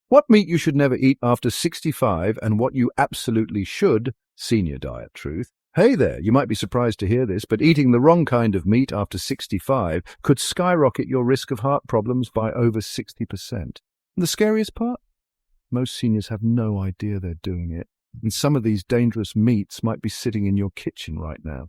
What meat you should never eat after 65 and what you absolutely should, senior diet truth. Hey there, you might be surprised to hear this, but eating the wrong kind of meat after 65 could skyrocket your risk of heart problems by over 60%. And the scariest part? Most seniors have no idea they're doing it, and some of these dangerous meats might be sitting in your kitchen right now.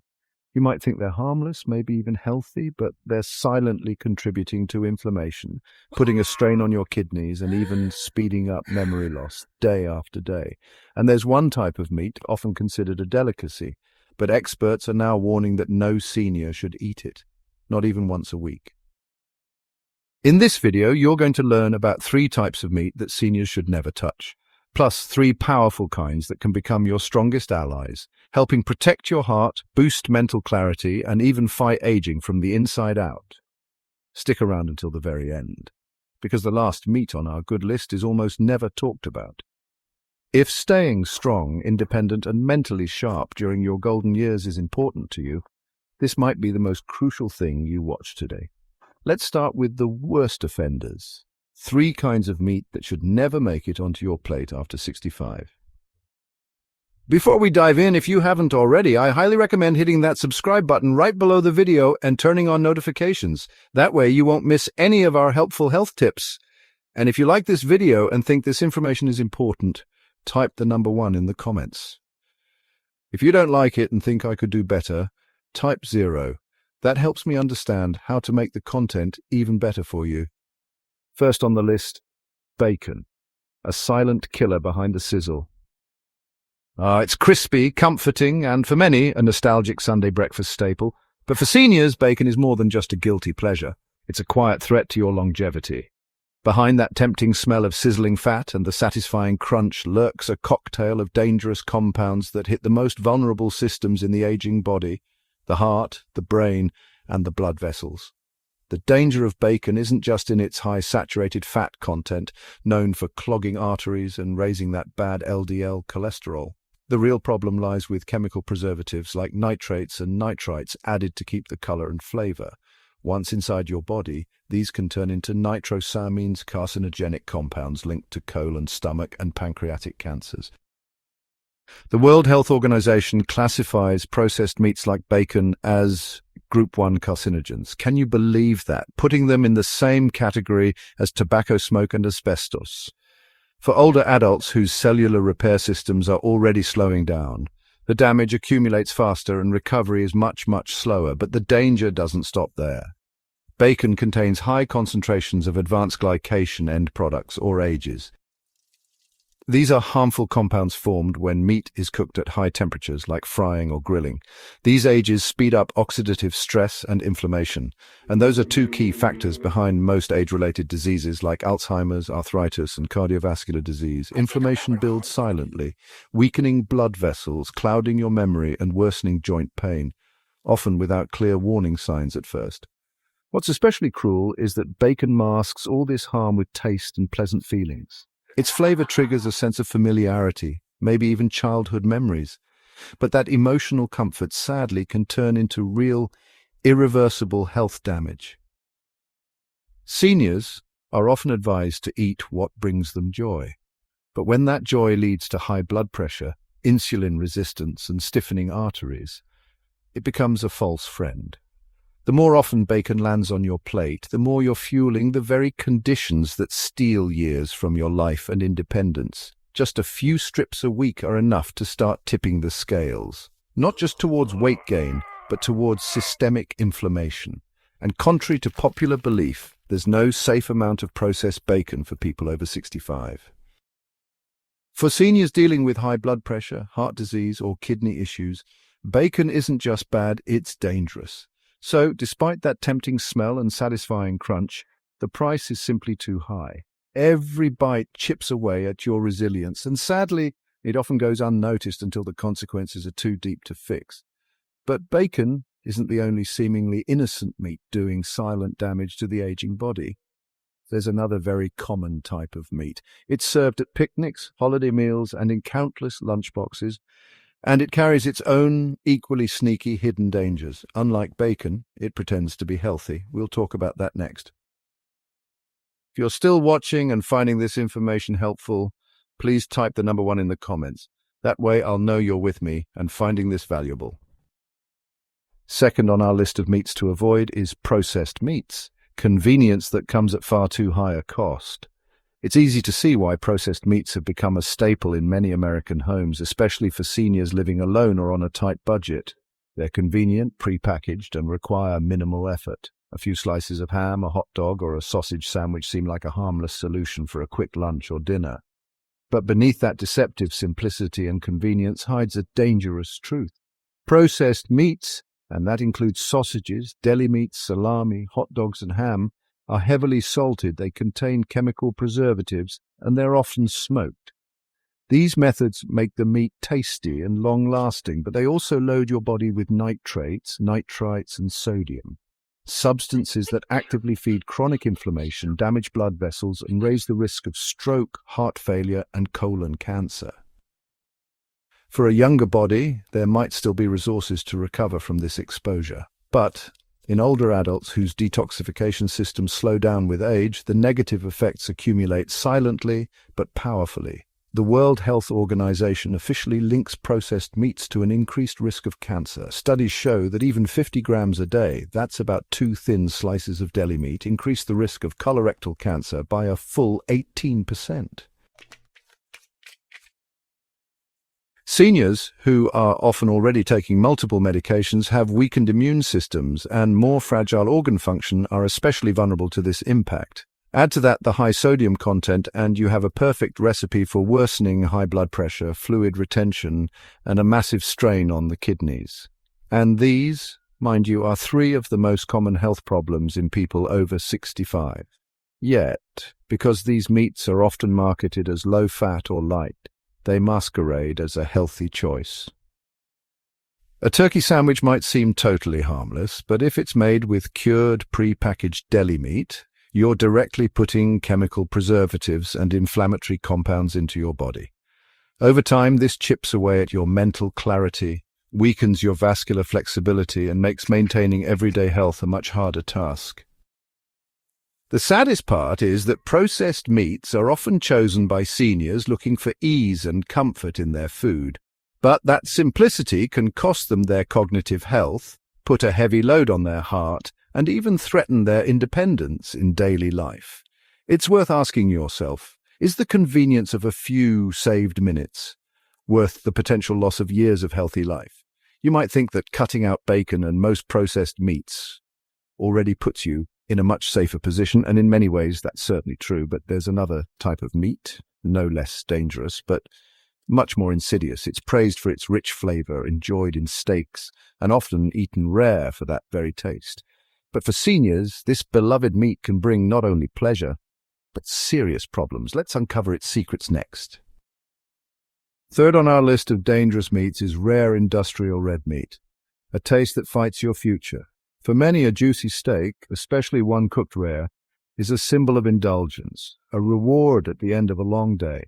You might think they're harmless, maybe even healthy, but they're silently contributing to inflammation, putting a strain on your kidneys and even speeding up memory loss day after day. And there's one type of meat, often considered a delicacy, but experts are now warning that no senior should eat it, not even once a week. In this video, you're going to learn about 3 types of meat that seniors should never touch, plus 3 powerful kinds that can become your strongest allies, helping protect your heart, boost mental clarity, and even fight aging from the inside out. Stick around until the very end, because the last meat on our good list is almost never talked about. If staying strong, independent, and mentally sharp during your golden years is important to you, this might be the most crucial thing you watch today. Let's start with the worst offenders. 3 kinds of meat that should never make it onto your plate after 65. Before we dive in, if you haven't already, I highly recommend hitting that subscribe button right below the video and turning on notifications. That way you won't miss any of our helpful health tips. And if you like this video and think this information is important, type the number 1 in the comments. If you don't like it and think I could do better, type 0. That helps me understand how to make the content even better for you. First on the list, bacon, a silent killer behind the sizzle. It's crispy, comforting, and for many, a nostalgic Sunday breakfast staple. But for seniors, bacon is more than just a guilty pleasure. It's a quiet threat to your longevity. Behind that tempting smell of sizzling fat and the satisfying crunch lurks a cocktail of dangerous compounds that hit the most vulnerable systems in the aging body: the heart, the brain, and the blood vessels. The danger of bacon isn't just in its high saturated fat content, known for clogging arteries and raising that bad LDL cholesterol. The real problem lies with chemical preservatives like nitrates and nitrites added to keep the color and flavor. Once inside your body, these can turn into nitrosamines, carcinogenic compounds linked to colon, stomach, and pancreatic cancers. The World Health Organization classifies processed meats like bacon as Group 1 carcinogens. Can you believe that? Putting them in the same category as tobacco smoke and asbestos. For older adults whose cellular repair systems are already slowing down, the damage accumulates faster and recovery is much, much slower, but the danger doesn't stop there. Bacon contains high concentrations of advanced glycation end products, or AGEs. These are harmful compounds formed when meat is cooked at high temperatures, like frying or grilling. These AGEs speed up oxidative stress and inflammation, and those are 2 key factors behind most age-related diseases like Alzheimer's, arthritis, and cardiovascular disease. Inflammation builds silently, weakening blood vessels, clouding your memory, and worsening joint pain, often without clear warning signs at first. What's especially cruel is that bacon masks all this harm with taste and pleasant feelings. Its flavor triggers a sense of familiarity, maybe even childhood memories. But that emotional comfort sadly can turn into real, irreversible health damage. Seniors are often advised to eat what brings them joy. But when that joy leads to high blood pressure, insulin resistance, and stiffening arteries, it becomes a false friend. The more often bacon lands on your plate, the more you're fueling the very conditions that steal years from your life and independence. Just a few strips a week are enough to start tipping the scales, not just towards weight gain, but towards systemic inflammation. And contrary to popular belief, there's no safe amount of processed bacon for people over 65. For seniors dealing with high blood pressure, heart disease, or kidney issues, bacon isn't just bad, it's dangerous. So, despite that tempting smell and satisfying crunch, the price is simply too high. Every bite chips away at your resilience, and sadly, it often goes unnoticed until the consequences are too deep to fix. But bacon isn't the only seemingly innocent meat doing silent damage to the aging body. There's another very common type of meat. It's served at picnics, holiday meals, and in countless lunchboxes. And it carries its own equally sneaky hidden dangers. Unlike bacon, it pretends to be healthy. We'll talk about that next. If you're still watching and finding this information helpful, please type the number 1 in the comments. That way I'll know you're with me and finding this valuable. Second on our list of meats to avoid is processed meats, convenience that comes at far too high a cost. It's easy to see why processed meats have become a staple in many American homes, especially for seniors living alone or on a tight budget. They're convenient, pre-packaged, and require minimal effort. A few slices of ham, a hot dog, or a sausage sandwich seem like a harmless solution for a quick lunch or dinner. But beneath that deceptive simplicity and convenience hides a dangerous truth. Processed meats, and that includes sausages, deli meats, salami, hot dogs, and ham, are heavily salted. They contain chemical preservatives, and they're often smoked. These methods make the meat tasty and long-lasting, but they also load your body with nitrates, nitrites, and sodium, substances that actively feed chronic inflammation, damage blood vessels, and raise the risk of stroke, heart failure, and colon cancer. For a younger body, there might still be resources to recover from this exposure. But in older adults whose detoxification systems slow down with age, the negative effects accumulate silently but powerfully. The World Health Organization officially links processed meats to an increased risk of cancer. Studies show that even 50 grams a day, that's about 2 thin slices of deli meat, increase the risk of colorectal cancer by a full 18%. Seniors, who are often already taking multiple medications, have weakened immune systems, and more fragile organ function are especially vulnerable to this impact. Add to that the high sodium content, and you have a perfect recipe for worsening high blood pressure, fluid retention, and a massive strain on the kidneys. And these, mind you, are 3 of the most common health problems in people over 65. Yet, because these meats are often marketed as low-fat or light, they masquerade as a healthy choice. A turkey sandwich might seem totally harmless, but if it's made with cured, pre-packaged deli meat, you're directly putting chemical preservatives and inflammatory compounds into your body. Over time, this chips away at your mental clarity, weakens your vascular flexibility, and makes maintaining everyday health a much harder task. The saddest part is that processed meats are often chosen by seniors looking for ease and comfort in their food. But that simplicity can cost them their cognitive health, put a heavy load on their heart, and even threaten their independence in daily life. It's worth asking yourself, is the convenience of a few saved minutes worth the potential loss of years of healthy life? You might think that cutting out bacon and most processed meats already puts you in a much safer position, and in many ways that's certainly true, but there's another type of meat, no less dangerous, but much more insidious. It's praised for its rich flavor, enjoyed in steaks, and often eaten rare for that very taste. But for seniors, this beloved meat can bring not only pleasure, but serious problems. Let's uncover its secrets next. Third on our list of dangerous meats is rare industrial red meat, a taste that fights your future. For many, a juicy steak, especially one cooked rare, is a symbol of indulgence, a reward at the end of a long day,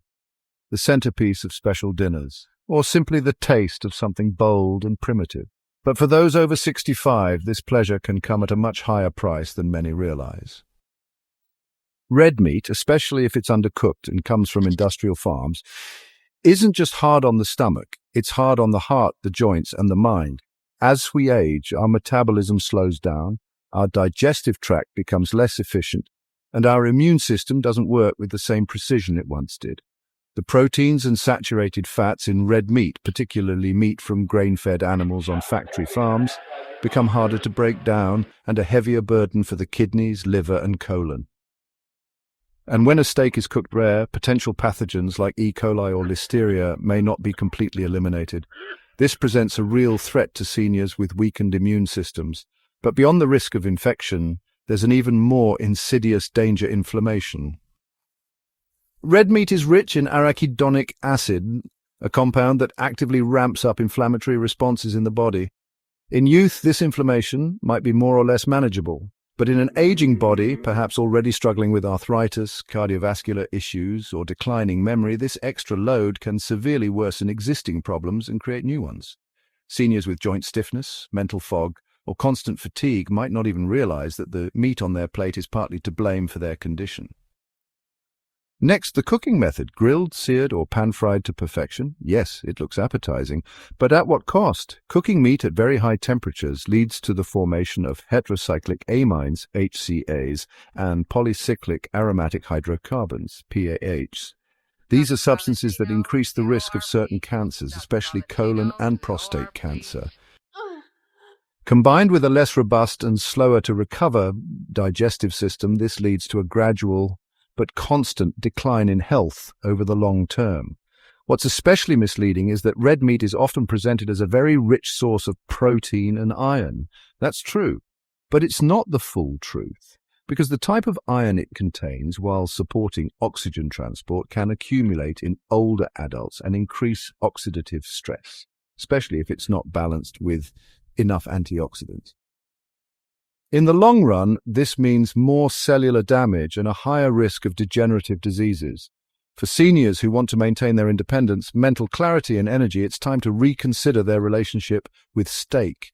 the centerpiece of special dinners, or simply the taste of something bold and primitive. But for those over 65, this pleasure can come at a much higher price than many realize. Red meat, especially if it's undercooked and comes from industrial farms, isn't just hard on the stomach, it's hard on the heart, the joints, and the mind. As we age, our metabolism slows down, our digestive tract becomes less efficient, and our immune system doesn't work with the same precision it once did. The proteins and saturated fats in red meat, particularly meat from grain-fed animals on factory farms, become harder to break down and a heavier burden for the kidneys, liver, and colon. And when a steak is cooked rare, potential pathogens like E. coli or listeria may not be completely eliminated. This presents a real threat to seniors with weakened immune systems. But beyond the risk of infection, there's an even more insidious danger: inflammation. Red meat is rich in arachidonic acid, a compound that actively ramps up inflammatory responses in the body. In youth, this inflammation might be more or less manageable, but in an aging body, perhaps already struggling with arthritis, cardiovascular issues, or declining memory, this extra load can severely worsen existing problems and create new ones. Seniors with joint stiffness, mental fog, or constant fatigue might not even realize that the meat on their plate is partly to blame for their condition. Next, the cooking method, grilled, seared, or pan-fried to perfection. Yes, it looks appetizing, but at what cost? Cooking meat at very high temperatures leads to the formation of heterocyclic amines, HCAs, and polycyclic aromatic hydrocarbons, PAHs. These are substances that increase the risk of certain cancers, especially colon and prostate cancer. Combined with a less robust and slower to recover digestive system, this leads to a gradual but constant decline in health over the long term. What's especially misleading is that red meat is often presented as a very rich source of protein and iron. That's true, but it's not the full truth, because the type of iron it contains, while supporting oxygen transport, can accumulate in older adults and increase oxidative stress, especially if it's not balanced with enough antioxidants. In the long run, this means more cellular damage and a higher risk of degenerative diseases. For seniors who want to maintain their independence, mental clarity and energy, it's time to reconsider their relationship with steak.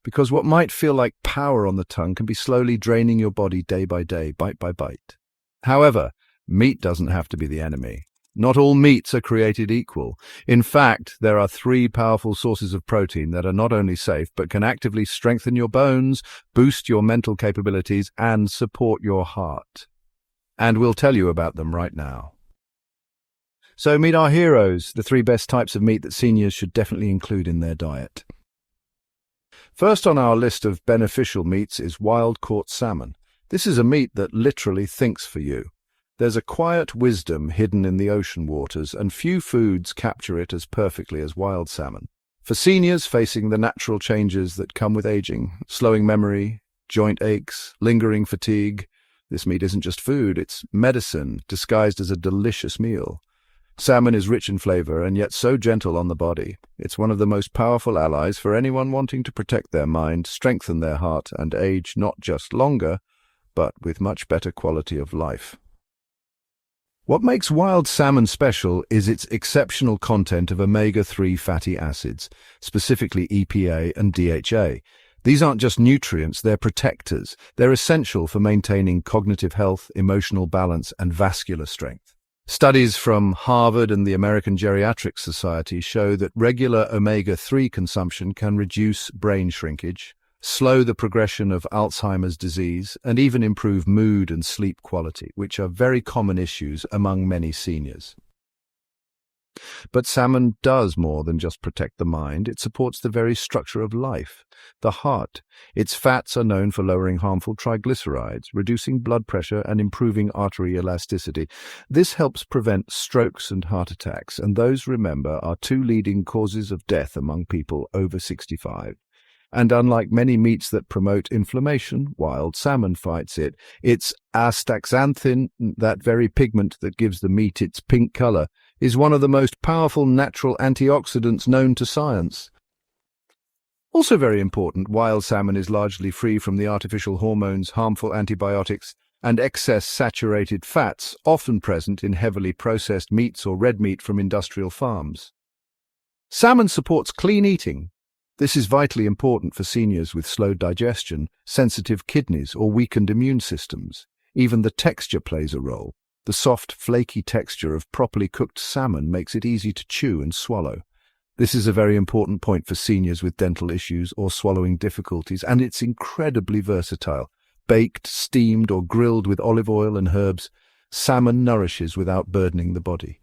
Because what might feel like power on the tongue can be slowly draining your body day by day, bite by bite. However, meat doesn't have to be the enemy. Not all meats are created equal. In fact, there are 3 powerful sources of protein that are not only safe, but can actively strengthen your bones, boost your mental capabilities, and support your heart. And we'll tell you about them right now. So meet our heroes, the 3 best types of meat that seniors should definitely include in their diet. First on our list of beneficial meats is wild-caught salmon. This is a meat that literally thinks for you. There's a quiet wisdom hidden in the ocean waters, and few foods capture it as perfectly as wild salmon. For seniors facing the natural changes that come with aging, slowing memory, joint aches, lingering fatigue, this meat isn't just food, it's medicine disguised as a delicious meal. Salmon is rich in flavor and yet so gentle on the body. It's one of the most powerful allies for anyone wanting to protect their mind, strengthen their heart, and age not just longer, but with much better quality of life. What makes wild salmon special is its exceptional content of omega-3 fatty acids, specifically EPA and DHA. These aren't just nutrients, they're protectors. They're essential for maintaining cognitive health, emotional balance, and vascular strength. Studies from Harvard and the American Geriatric Society show that regular omega-3 consumption can reduce brain shrinkage, slow the progression of Alzheimer's disease, and even improve mood and sleep quality, which are very common issues among many seniors. But salmon does more than just protect the mind. It supports the very structure of life, the heart. Its fats are known for lowering harmful triglycerides, reducing blood pressure, and improving artery elasticity. This helps prevent strokes and heart attacks, and those, remember, are 2 leading causes of death among people over 65. And unlike many meats that promote inflammation, wild salmon fights it. Its astaxanthin, that very pigment that gives the meat its pink color, is one of the most powerful natural antioxidants known to science. Also very important, wild salmon is largely free from the artificial hormones, harmful antibiotics, and excess saturated fats often present in heavily processed meats or red meat from industrial farms. Salmon supports clean eating. This is vitally important for seniors with slow digestion, sensitive kidneys, or weakened immune systems. Even the texture plays a role. The soft, flaky texture of properly cooked salmon makes it easy to chew and swallow. This is a very important point for seniors with dental issues or swallowing difficulties, and it's incredibly versatile. Baked, steamed, or grilled with olive oil and herbs, salmon nourishes without burdening the body.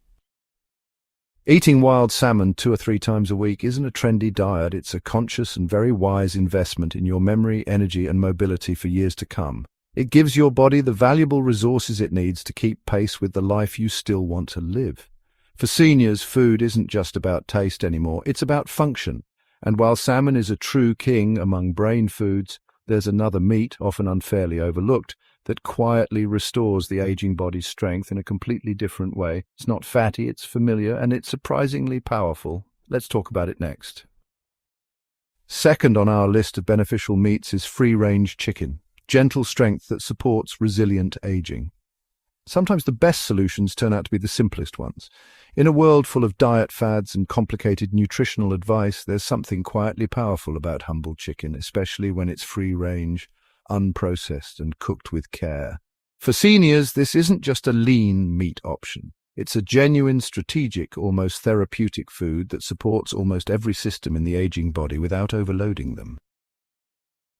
Eating wild salmon 2 or 3 times a week isn't a trendy diet. It's a conscious and very wise investment in your memory, energy, and mobility for years to come. It gives your body the valuable resources it needs to keep pace with the life you still want to live. For seniors, food isn't just about taste anymore, it's about function. And while salmon is a true king among brain foods, there's another meat, often unfairly overlooked, that quietly restores the aging body's strength in a completely different way. It's not fatty, it's familiar, and it's surprisingly powerful. Let's talk about it next. Second on our list of beneficial meats is free-range chicken, gentle strength that supports resilient aging. Sometimes the best solutions turn out to be the simplest ones. In a world full of diet fads and complicated nutritional advice, there's something quietly powerful about humble chicken, especially when it's free-range, unprocessed, and cooked with care. For seniors, this isn't just a lean meat option. It's a genuine, strategic, almost therapeutic food that supports almost every system in the aging body without overloading them.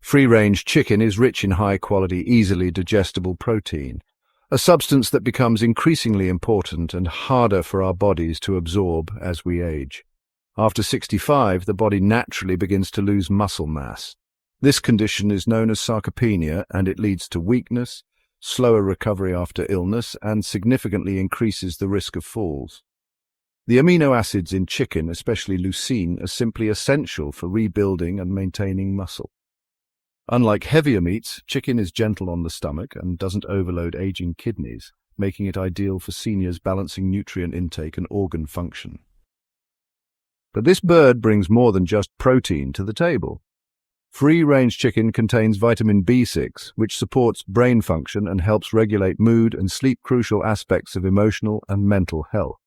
Free-range chicken is rich in high-quality, easily digestible protein, a substance that becomes increasingly important and harder for our bodies to absorb as we age. After 65, the body naturally begins to lose muscle mass. This condition is known as sarcopenia, and it leads to weakness, slower recovery after illness, and significantly increases the risk of falls. The amino acids in chicken, especially leucine, are simply essential for rebuilding and maintaining muscle. Unlike heavier meats, chicken is gentle on the stomach and doesn't overload aging kidneys, making it ideal for seniors balancing nutrient intake and organ function. But this bird brings more than just protein to the table. Free-range chicken contains vitamin B6, which supports brain function and helps regulate mood and sleep, crucial aspects of emotional and mental health.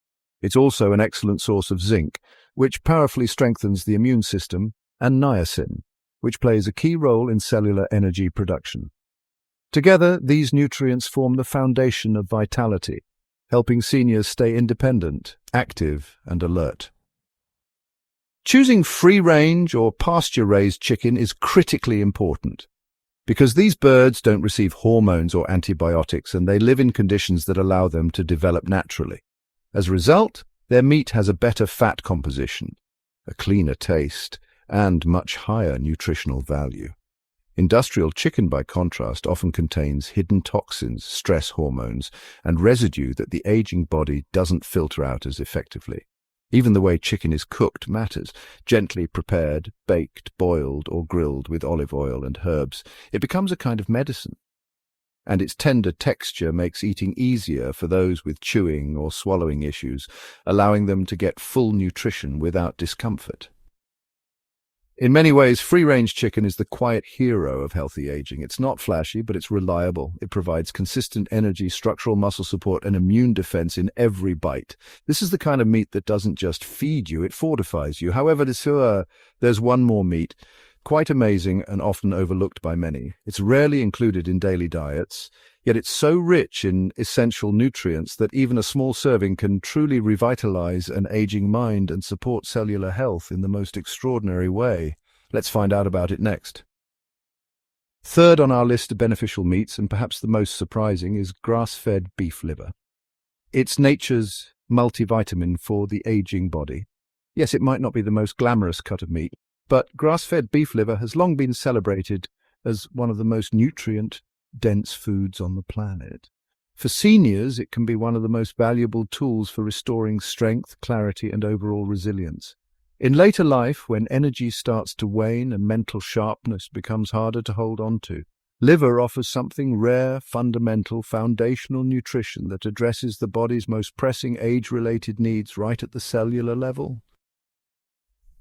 It's also an excellent source of zinc, which powerfully strengthens the immune system, and niacin, which plays a key role in cellular energy production. Together, these nutrients form the foundation of vitality, helping seniors stay independent, active, and alert. Choosing free-range or pasture-raised chicken is critically important, because these birds don't receive hormones or antibiotics, and they live in conditions that allow them to develop naturally. As a result, their meat has a better fat composition, a cleaner taste, and much higher nutritional value. Industrial chicken, by contrast, often contains hidden toxins, stress hormones, and residue that the aging body doesn't filter out as effectively. Even the way chicken is cooked matters. Gently prepared, baked, boiled, or grilled with olive oil and herbs, it becomes a kind of medicine. And its tender texture makes eating easier for those with chewing or swallowing issues, allowing them to get full nutrition without discomfort. In many ways, free-range chicken is the quiet hero of healthy aging. It's not flashy, but it's reliable. It provides consistent energy, structural muscle support, and immune defense in every bite. This is the kind of meat that doesn't just feed you, it fortifies you. However, there's one more meat, quite amazing and often overlooked by many. It's rarely included in daily diets, yet it's so rich in essential nutrients that even a small serving can truly revitalize an aging mind and support cellular health in the most extraordinary way. Let's find out about it next. Third on our list of beneficial meats, and perhaps the most surprising, is grass-fed beef liver. It's nature's multivitamin for the aging body. Yes, it might not be the most glamorous cut of meat, but grass-fed beef liver has long been celebrated as one of the most nutrient-dense foods on the planet. For seniors, it can be one of the most valuable tools for restoring strength, clarity, and overall resilience. In later life, when energy starts to wane and mental sharpness becomes harder to hold on to, liver offers something rare, fundamental, foundational nutrition that addresses the body's most pressing age-related needs right at the cellular level.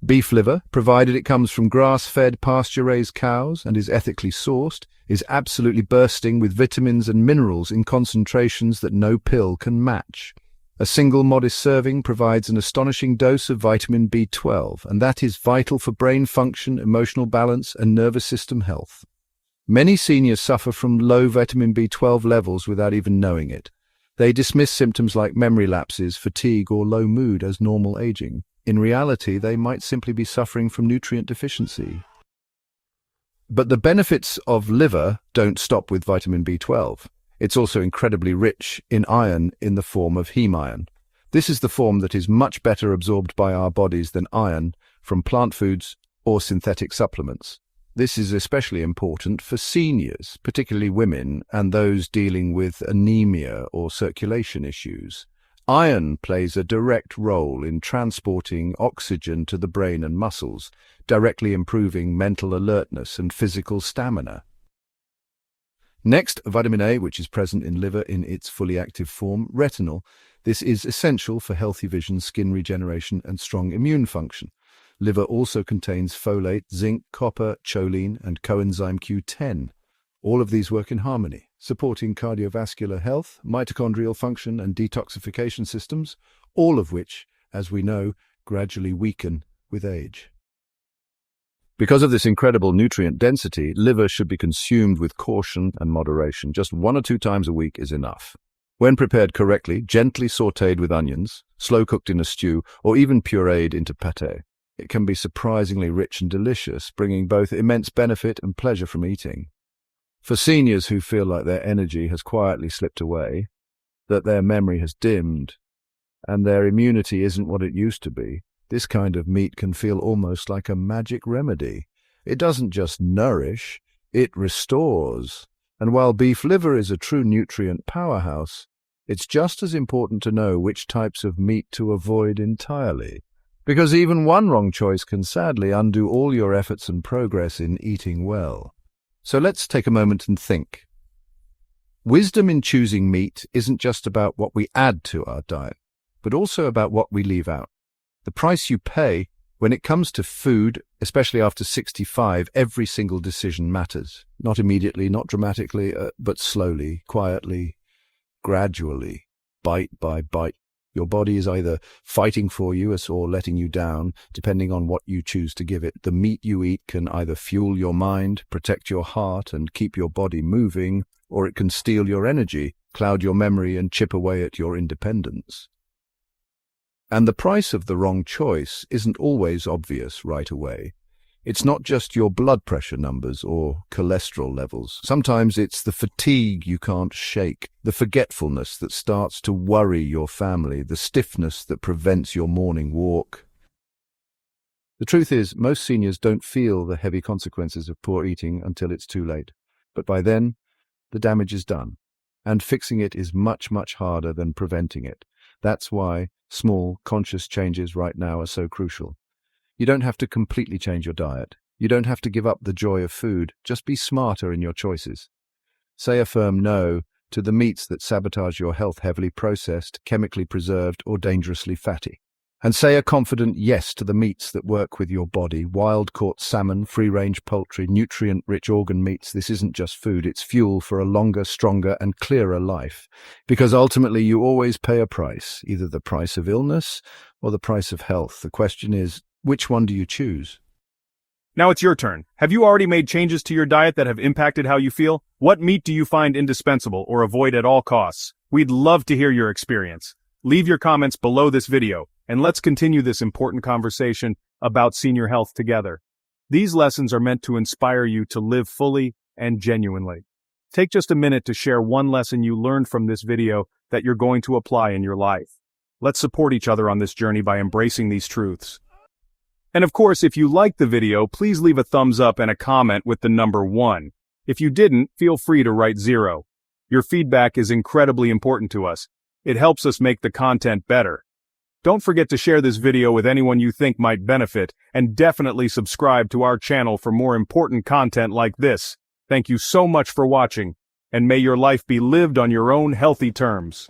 Beef liver, provided it comes from grass-fed, pasture-raised cows and is ethically sourced, is absolutely bursting with vitamins and minerals in concentrations that no pill can match. A single modest serving provides an astonishing dose of vitamin B12, and that is vital for brain function, emotional balance, and nervous system health. Many seniors suffer from low vitamin B12 levels without even knowing it. They dismiss symptoms like memory lapses, fatigue, or low mood as normal aging. In reality, they might simply be suffering from nutrient deficiency. But the benefits of liver don't stop with vitamin B12. It's also incredibly rich in iron in the form of heme iron. This is the form that is much better absorbed by our bodies than iron from plant foods or synthetic supplements. This is especially important for seniors, particularly women, and those dealing with anemia or circulation issues. Iron plays a direct role in transporting oxygen to the brain and muscles, directly improving mental alertness and physical stamina. Next, vitamin A, which is present in liver in its fully active form, retinol. This is essential for healthy vision, skin regeneration, and strong immune function. Liver also contains folate, zinc, copper, choline, and coenzyme Q10. All of these work in harmony, supporting cardiovascular health, mitochondrial function, and detoxification systems, all of which, as we know, gradually weaken with age. Because of this incredible nutrient density, liver should be consumed with caution and moderation. Just 1 or 2 times a week is enough. When prepared correctly, gently sautéed with onions, slow cooked in a stew, or even pureed into pâté, it can be surprisingly rich and delicious, bringing both immense benefit and pleasure from eating. For seniors who feel like their energy has quietly slipped away, that their memory has dimmed, and their immunity isn't what it used to be, this kind of meat can feel almost like a magic remedy. It doesn't just nourish, it restores. And while beef liver is a true nutrient powerhouse, it's just as important to know which types of meat to avoid entirely. Because even one wrong choice can sadly undo all your efforts and progress in eating well. So let's take a moment and think. Wisdom in choosing meat isn't just about what we add to our diet, but also about what we leave out. The price you pay when it comes to food, especially after 65, every single decision matters. Not immediately, not dramatically, but slowly, quietly, gradually, bite by bite. Your body is either fighting for you or letting you down, depending on what you choose to give it. The meat you eat can either fuel your mind, protect your heart, and keep your body moving, or it can steal your energy, cloud your memory, and chip away at your independence. And the price of the wrong choice isn't always obvious right away. It's not just your blood pressure numbers or cholesterol levels. Sometimes it's the fatigue you can't shake, the forgetfulness that starts to worry your family, the stiffness that prevents your morning walk. The truth is, most seniors don't feel the heavy consequences of poor eating until it's too late. But by then, the damage is done, and fixing it is much, much harder than preventing it. That's why small, conscious changes right now are so crucial. You don't have to completely change your diet. You don't have to give up the joy of food. Just be smarter in your choices. Say a firm no to the meats that sabotage your health, heavily processed, chemically preserved, or dangerously fatty. And say a confident yes to the meats that work with your body. Wild-caught salmon, free-range poultry, nutrient-rich organ meats. This isn't just food, it's fuel for a longer, stronger, and clearer life. Because ultimately you always pay a price, either the price of illness or the price of health. The question is, which one do you choose? Now it's your turn. Have you already made changes to your diet that have impacted how you feel? What meat do you find indispensable or avoid at all costs? We'd love to hear your experience. Leave your comments below this video, and let's continue this important conversation about senior health together. These lessons are meant to inspire you to live fully and genuinely. Take just a minute to share one lesson you learned from this video that you're going to apply in your life. Let's support each other on this journey by embracing these truths. And of course, if you liked the video, please leave a thumbs up and a comment with the number 1. If you didn't, feel free to write 0. Your feedback is incredibly important to us. It helps us make the content better. Don't forget to share this video with anyone you think might benefit, and definitely subscribe to our channel for more important content like this. Thank you so much for watching, and may your life be lived on your own healthy terms.